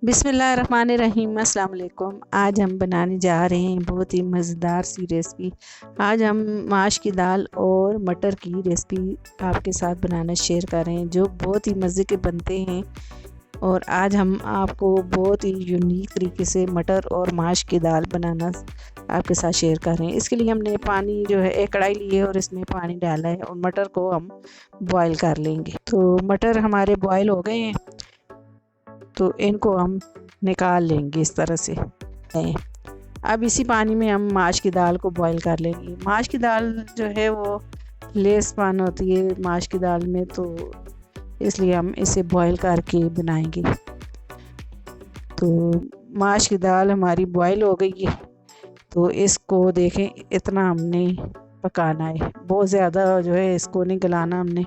बिस्मिल्लाहिर्रहमानिर्रहीम अस्सलाम वालेकुम। आज हम बनाने जा रहे हैं बहुत ही मज़ेदार सी रेसिपी। आज हम माश की दाल और मटर की रेसिपी आपके साथ बनाना शेयर कर रहे हैं जो बहुत ही मज़े के बनते हैं। और आज हम आपको बहुत ही यूनिक तरीके से मटर और माश की दाल बनाना आपके साथ शेयर कर रहे हैं। इसके लिए हमने पानी जो है एक कढ़ाई ली है और इसमें पानी डाला है और मटर को हम बॉईल कर लेंगे। तो मटर हमारे बॉईल हो गए हैं तो इनको हम निकाल लेंगे इस तरह से। अब इसी पानी में हम माश की दाल को बॉईल कर लेंगे। माश की दाल जो है वो लेसपन होती है माश की दाल में, तो इसलिए हम इसे बॉईल करके बनाएंगे। तो माश की दाल हमारी बॉईल हो गई है, तो इसको देखें इतना हमने पकाना है, बहुत ज़्यादा जो है इसको नहीं गलाना हमने।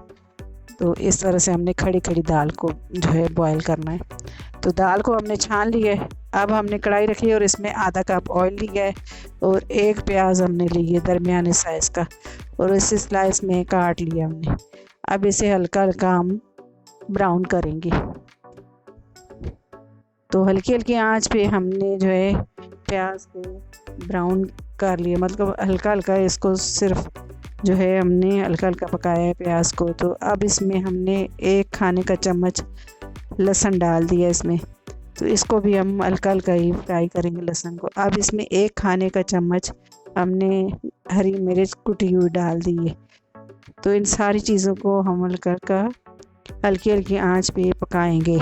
तो इस तरह से हमने खड़ी खड़ी दाल को जो है बॉईल करना है। तो दाल को हमने छान लिया है। अब हमने कढ़ाई रखी है और इसमें आधा कप ऑयल लिया है और एक प्याज हमने ली है दरमियाने साइज़ का और इसे स्लाइस में काट लिया हमने। अब इसे हल्का हल्का हम ब्राउन करेंगे। तो हल्की हल्की आंच पे हमने जो है प्याज को ब्राउन कर लिया, मतलब हल्का हल्का इसको सिर्फ जो है हमने हल्का हल्का पकाया है प्याज को। तो अब इसमें हमने एक खाने का चम्मच लहसुन डाल दिया इसमें, तो इसको भी हम हल्का हल्का ही फ्राई करेंगे लहसुन को। अब इसमें एक खाने का चम्मच हमने हरी मिर्च कुटी हुई डाल दी है। तो इन सारी चीज़ों को हम हल्का हल्की हल्की आंच पे पकाएंगे।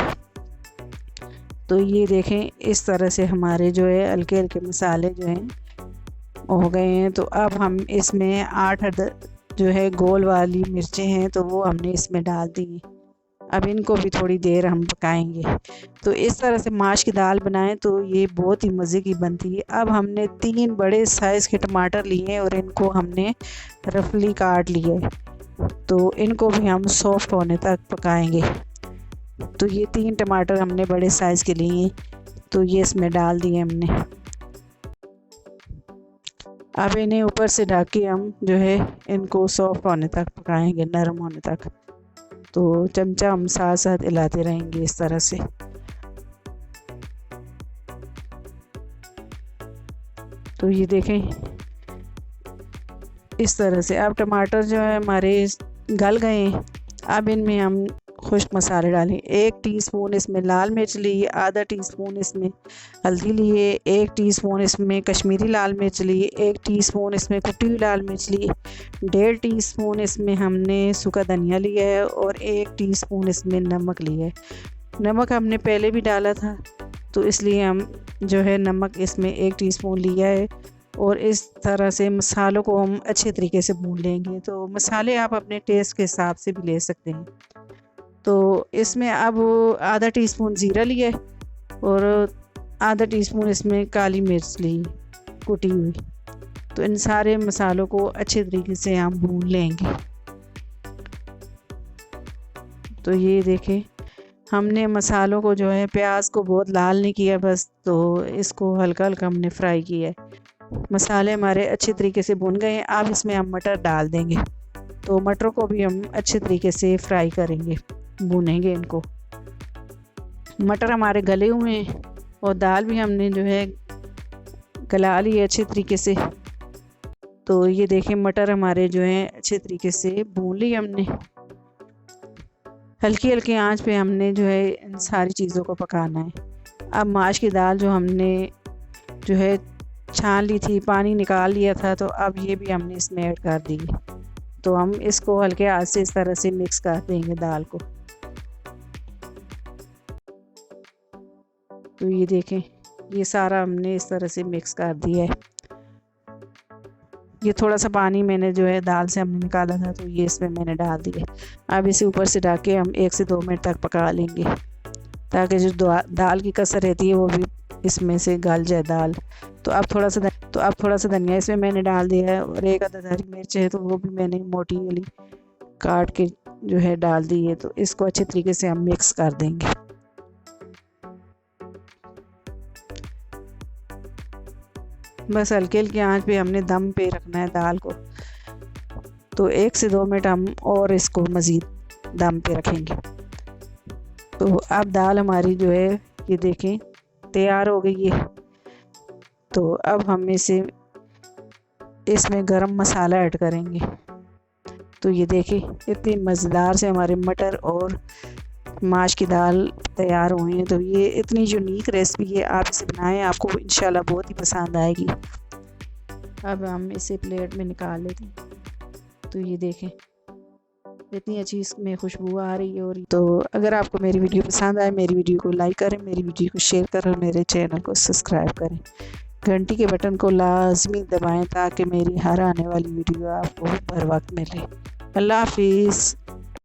तो ये देखें इस तरह से हमारे जो है हल्के हल्के मसाले जो हैं हो गए हैं। तो अब हम इसमें 8 जो है गोल वाली मिर्चें हैं तो वो हमने इसमें डाल दी। अब इनको भी थोड़ी देर हम पकाएंगे। तो इस तरह से माश की दाल बनाएं तो ये बहुत ही मज़े की बनती है। अब हमने 3 बड़े साइज़ के टमाटर लिए हैं और इनको हमने रफली काट लिया है, तो इनको भी हम सॉफ्ट होने तक पकाएंगे। तो ये 3 टमाटर हमने बड़े साइज़ के लिए हैं, तो ये इसमें डाल दिए हमने। अब इन्हें ऊपर से ढक के हम जो है इनको सॉफ्ट होने तक पकाएंगे, नरम होने तक। तो चमचा हम साथ साथ हिलाते रहेंगे इस तरह से। तो ये देखें इस तरह से। अब टमाटर जो है हमारे गल गए हैं। अब इनमें हम खुश्क मसाले डालें। 1 टीस्पून इसमें लाल मिर्च ली, आधा टीस्पून इसमें हल्दी लिए, 1 टीस्पून इसमें कश्मीरी लाल मिर्च ली, 1 टीस्पून इसमें कुटी हुई लाल मिर्च ली, 1.5 टीस्पून इसमें हमने सूखा धनिया लिया है और 1 टीस्पून इसमें नमक लिया है। नमक हमने पहले भी डाला था तो इसलिए हम जो है नमक इसमें 1 टीस्पून लिया है। और इस तरह से मसालों को हम अच्छे तरीके से भून लेंगे। तो मसाले आप अपने टेस्ट के हिसाब से भी ले सकते हैं। तो इसमें अब आधा टीस्पून ज़ीरा लिया और आधा टीस्पून इसमें काली मिर्च ली कुटी हुई। तो इन सारे मसालों को अच्छे तरीके से हम भून लेंगे। तो ये देखें हमने मसालों को जो है प्याज को बहुत लाल नहीं किया बस, तो इसको हल्का हल्का हमने फ्राई किया है। मसाले हमारे अच्छे तरीके से भुन गए हैं। अब इसमें हम मटर डाल देंगे। तो मटर को भी हम अच्छे तरीके से फ्राई करेंगे, भूनेंगे इनको। मटर हमारे गले हुए हैं और दाल भी हमने जो है गला ली है अच्छे तरीके से। तो ये देखें मटर हमारे जो हैं अच्छे तरीके से भून ली हमने। हल्की हल्की आंच पे हमने जो है इन सारी चीज़ों को पकाना है। अब माश की दाल जो हमने जो है छान ली थी, पानी निकाल लिया था, तो अब ये भी हमने इसमें ऐड कर दी। तो हम इसको हल्के हाथ से इस तरह से मिक्स कर देंगे दाल को। तो ये देखें ये सारा हमने इस तरह से मिक्स कर दिया है। ये थोड़ा सा पानी मैंने जो है दाल से हमने निकाला था तो ये इसमें मैंने डाल दिया। अब इसे ऊपर से ढक के हम 1 से 2 मिनट तक पका लेंगे ताकि जो दाल की कसर रहती है वो भी इसमें से गल जाए दाल। तो अब थोड़ा सा धनिया इसमें मैंने डाल दिया है और 1 अदद हरी मिर्च है तो वो भी मैंने मोटी वाली काट के जो है डाल दी है। तो इसको अच्छे तरीके से हम मिक्स कर देंगे। बस हल्के हल्की आंच पे हमने दम पे रखना है दाल को। तो 1 से 2 मिनट हम और इसको मज़ीद दम पे रखेंगे। तो अब दाल हमारी जो है ये देखें तैयार हो गई है। तो अब हम इसमें गरम मसाला ऐड करेंगे। तो ये देखें इतनी मज़ेदार से हमारे मटर और माश की दाल तैयार हुई है। तो ये इतनी यूनिक रेसिपी है, आप इसे बनाएं, आपको इंशाल्लाह बहुत ही पसंद आएगी। अब हम इसे प्लेट में निकाल लेते हैं। तो ये देखें इतनी अच्छी इसमें खुशबू आ रही है। और तो अगर आपको मेरी वीडियो पसंद आए, मेरी वीडियो को लाइक करें, मेरी वीडियो को शेयर करें और मेरे चैनल को सब्सक्राइब करें। घंटी के बटन को लाजमी दबाएं ताकि मेरी हर आने वाली वीडियो आपको बर वक्त मिले। अल्लाह हाफिज़।